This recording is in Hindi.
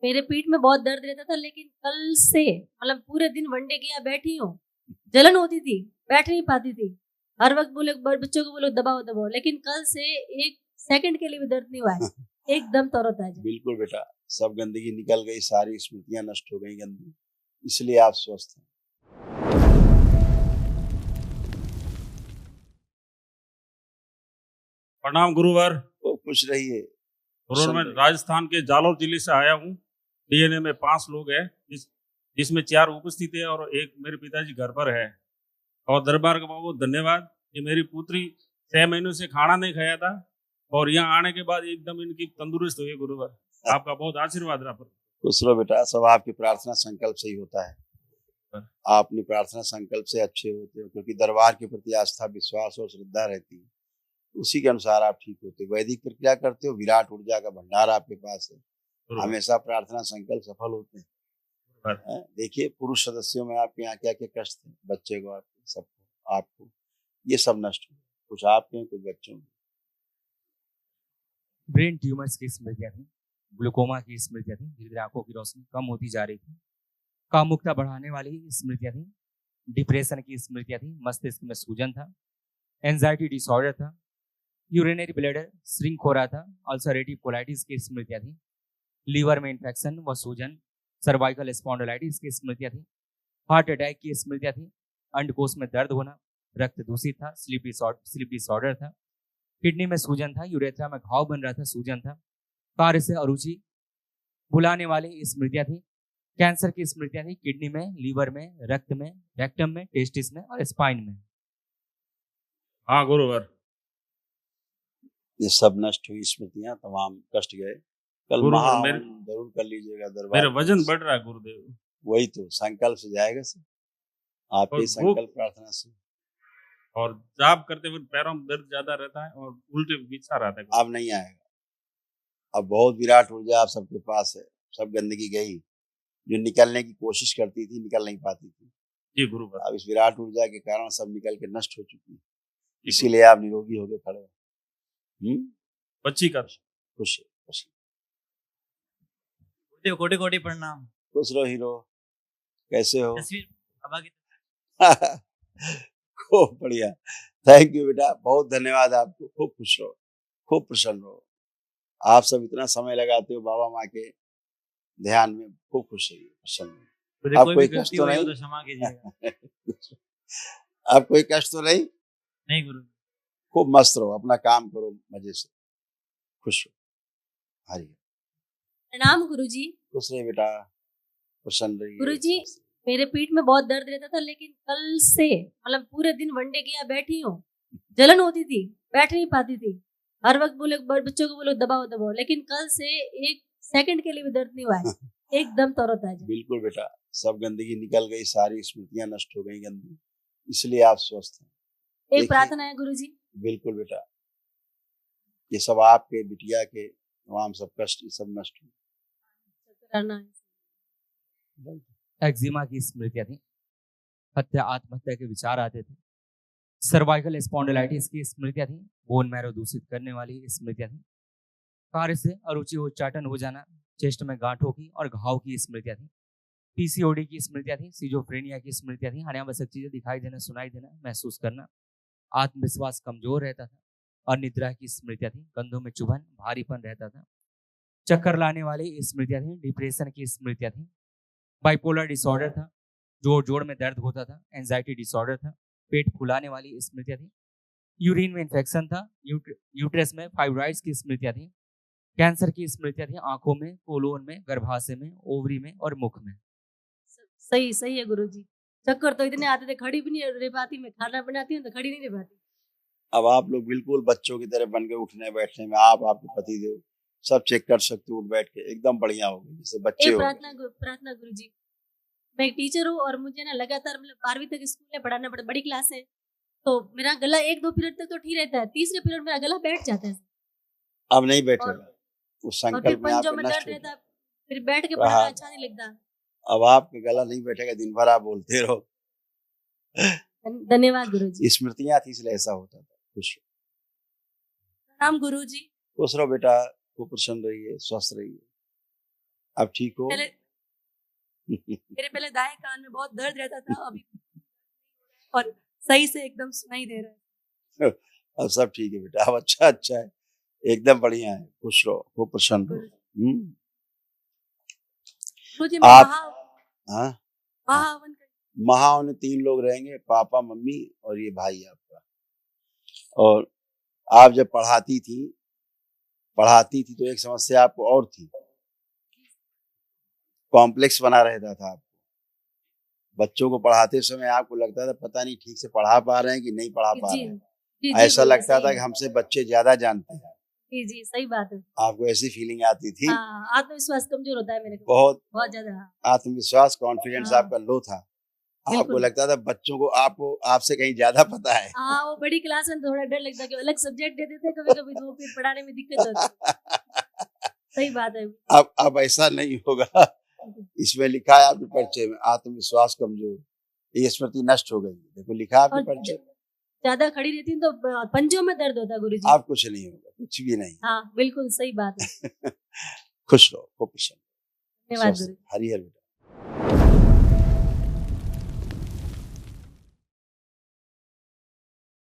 मेरे पीठ में बहुत दर्द रहता था, लेकिन कल से मतलब पूरे दिन वनडे किया बैठी हूँ, जलन होती थी, बैठ नहीं पाती थी, हर वक्त बोले बच्चों को बोलो दबाओ दबाओ, लेकिन कल से एक सेकंड के लिए भी दर्द नहीं हुआ है, एकदम तरोताजा। बिल्कुल बेटा, सब गंदगी निकल गई, सारी स्मृतियां नष्ट हो गई गंदी, इसलिए आप स्वस्थ हैं। प्रणाम गुरुवर। तो खुश रहिए। गुरुवर, मैं राजस्थान के जालौर जिले से आया हूँ। डीएनए में 5 लोग हैं, जिसमें 4 उपस्थित है और एक मेरे पिताजी घर पर है। और दरबार का बहुत धन्यवाद कि मेरी पुत्री 6 महीनों से खाना नहीं खाया था और यहाँ आने के बाद एकदम इनकी तंदुरुस्त हुई। गुरुवर, आपका बहुत आशीर्वाद रहा। खुश रहो बेटा, सब आपकी प्रार्थना संकल्प से ही होता है। आप अपनी प्रार्थना संकल्प से अच्छे होते हो, क्योंकि दरबार के प्रति आस्था, विश्वास और श्रद्धा रहती है, उसी के अनुसार आप ठीक होते हो। वैदिक प्रक्रिया करते हो, विराट ऊर्जा का भंडार आपके पास है, हमेशा प्रार्थना संकल्प सफल होते हैं। देखिए, पुरुष सदस्यों में आपके यहाँ क्या क्या कष्ट थे, बच्चे को, आपको, सबको, आपको, ये सब नष्ट हो, कुछ आपके कुछ बच्चों में। ब्रेन ट्यूमर्स की स्मृतियाँ थी, ग्लूकोमा की स्मृतियाँ थी, धीरे धीरे आंखों की रोशनी कम होती जा रही थी, कामुकता बढ़ाने वाली स्मृतियाँ थी, डिप्रेशन की स्मृतियाँ थी, मस्तिष्क में सूजन था, एंजाइटी डिसऑर्डर था, यूरिनरी ब्लैडर श्रिंक हो रहा था, अल्सरेटिव कोलाइटिस की स्मृतियाँ थी, लीवर में इन्फेक्शन व सूजन, सर्वाइकल स्पॉन्डिलाइटिस की स्मृतियाँ थी, हार्ट अटैक की स्मृतियाँ थी, अंडकोश में दर्द होना, रक्त दूषित था, स्लीप डिसऑर्डर था, किडनी में सूजन था, यूरेथ्रा में घाव बन रहा था, सूजन था, कार्य से अरुचि बुलाने वाली स्मृतियाँ थी, कैंसर की स्मृतियाँ थी, किडनी में, लीवर में, रक्त में, रेक्टम में, टेस्टिस में और स्पाइन में। हाँ गुरुवर, ये सब नष्ट हुई स्मृतियां, तमाम कष्ट गए। कल महाहवन जरूर कर लीजिएगा दरबार। मेरा वजन बढ़ रहा है गुरुदेव। वही तो संकल्प से जाएगा सर, आपके संकल्प प्रार्थना से। और जाप करते हुए पैरों में दर्द ज्यादा रहता है और उल्टे बिछा रहता है। अब नहीं आएगा, अब बहुत विराट ऊर्जा आप सबके पास है, सब गंदगी गई, जो निकलने की कोशिश करती थी निकल नहीं पाती थी जी गुरुवर। अब इस विराट ऊर्जा के कारण सब निकल के नष्ट हो चुकी है, इसीलिए आप निरोगी होके खड़े हो। बच्ची का खुश कोटि कोटि प्रणाम। खुश रहो हीरो, कैसे हो? खूब बढ़िया, थैंक यू बेटा, बहुत धन्यवाद आपको। खूब खुश रहो, खूब प्रसन्न रहो। आप सब इतना समय लगाते हो बाबा माँ के ध्यान में, खूब खुश रहिए, प्रसन्न। आप कोई कष्ट तो नहीं? आप कोई कष्ट तो नहीं? नहीं गुरु। खूब मस्त रहो, अपना काम करो मजे से, खुश रहो। हरि प्रणाम गुरुजी। खुश रहिए बेटा, प्रसन्न रहिए। गुरुजी, मेरे पीठ में बहुत दर्द रहता था, लेकिन कल से मतलब पूरे दिन वनडे किया बैठी हूँ, जलन होती थी, बैठ नहीं पाती थी, हर वक्त बोले बच्चों को बोलो दबाओ दबाओ, लेकिन कल से एक सेकंड के लिए भी दर्द नहीं हुआ है, एकदम तरोताजा। बिल्कुल बेटा, सब गंदगी निकल गई, सारी स्मृतियां नष्ट हो गई गंदी, इसलिए आप स्वस्थ हैं। एक प्रार्थना है गुरुजी। बिल्कुल बेटा, ये सब आपके बिटिया के तमाम सब कष्ट ये सब नष्ट हो। एक्जिमा की स्मृतियां थी, हत्या आत्महत्या के विचार आते थे, सर्वाइकल स्पॉन्डिलाइटिस की स्मृतियां थी, बोन मैरो दूषित करने वाली स्मृतियां थी, कार्य से अरुचि उच्चाटन हो जाना, चेस्ट में गांठों की और घाव की स्मृतियां थी, पीसीओडी की स्मृतियां थी, सिजोफ्रेनिया की स्मृतियां थी, अनावश्यक चीजें दिखाई देना, सुनाई देना, महसूस करना, आत्मविश्वास कमजोर रहता था, अनिद्रा की स्मृतियां थी, कंधों में चुभन, भारीपन रहता था, चक्कर लाने वाली स्मृतियां थी, डिप्रेशन की स्मृतियां थी, बाइपोलर डिसऑर्डर था, जोड़ में दर्द होता था, एंजाइटी डिसऑर्डर था, पेट फुलाने वाली स्मृतियां थी, यूरिन में इन्फेक्शन था, यूट्रस में फाइब्रॉइड्स की स्मृतियां थी, कैंसर की स्मृतियां थी, आंखों में, कोलोन में, गर्भाशय में, ओवरी में और मुख में। सही है गुरुजी, चक्कर तो इतने आते थे, खड़ी भी नहीं रह पाती, मैं खाना बनाती हूँ तो खड़ी नहीं रह पाती। अब आप लोग बिल्कुल बच्चों की तरह बन के उठने बैठने में, आप आपके पति देव सब चेक कर सकते हो, उठ बैठ के एकदम बढ़िया हो गए, जैसे बच्चे हो। प्रार्थना गुरुजी, मैं एक टीचर हूँ और मुझे ना लगातार मतलब 12वीं तक स्कूल में पढ़ाना पड़ता, बड़ी क्लास है, तो मेरा गला 1-2 पीरियड तक तो ठीक रहता है, तीसरे पीरियड मेरा गला बैठ जाता है। अब नहीं बैठेगा, उस संकल्प में आपके नष्ट हो गया, फिर बैठ के पढ़ाना अच्छा नहीं लगता। अब आपका गला नहीं बैठेगा, दिन भर आप बोलते रहो। धन्यवाद गुरुजी। स्मृतियां थी इसलिए ऐसा होता था। खुश प्रणाम गुरुजी। खुश रहो बेटा, खूब प्रसन्न रहिए, स्वस्थ रहिए। अब ठीक हो? पहले मेरे पहले दाएं कान में बहुत दर्द रहता था, अभी और सही से एकदम सुनाई दे रहा है। अब सब ठीक है बेटा, अब अच्छा है, एकदम बढ़िया है, खुश रहो, खूब प्रसन्न रहो। गुरुजी मैं आप हाँ महाहवन कर महान 3 लोग रहेंगे, पापा मम्मी और ये भाई आपका। और आप जब पढ़ाती थी तो एक समस्या आपको और थी, कॉम्प्लेक्स बना रहता था आपको। बच्चों को पढ़ाते समय आपको लगता था पता नहीं ठीक से पढ़ा पा रहे हैं कि नहीं पढ़ा पा जी रहे हैं। जी ऐसा गुरुजी, लगता सही था कि है। हमसे बच्चे ज्यादा जानते हैं। जी सही बात है। आपको ऐसी फीलिंग आती थी? हाँ, आत्मविश्वास कमजोर होता है मेरे को बहुत ज्यादा। आत्मविश्वास, कॉन्फिडेंस हाँ। आपका लो था। आपको बिल्कुल। लगता था बच्चों को आपसे कहीं ज्यादा पता है। हाँ, वो बड़ी क्लास में थोड़ा डर लगता है कि अलग सब्जेक्ट दे देते कभी कभी, तो फिर पढ़ाने में दिक्कत होती। सही बात है। अब ऐसा नहीं होगा। इसमें लिखा है आपके परिचय में, आत्मविश्वास कमजोर, ये स्मृति नष्ट हो गई। देखो लिखा है आपके और परिचय। ज्यादा खड़ी रहती हूँ तो पंजों में दर्द होता है गुरुजी। आप कुछ नहीं होगा, कुछ भी नहीं। हाँ बिल्कुल सही बात है। खुश रहो, खूब प्रसन्न, धन्यवाद स्वस्थ, गुरु। हरिहर।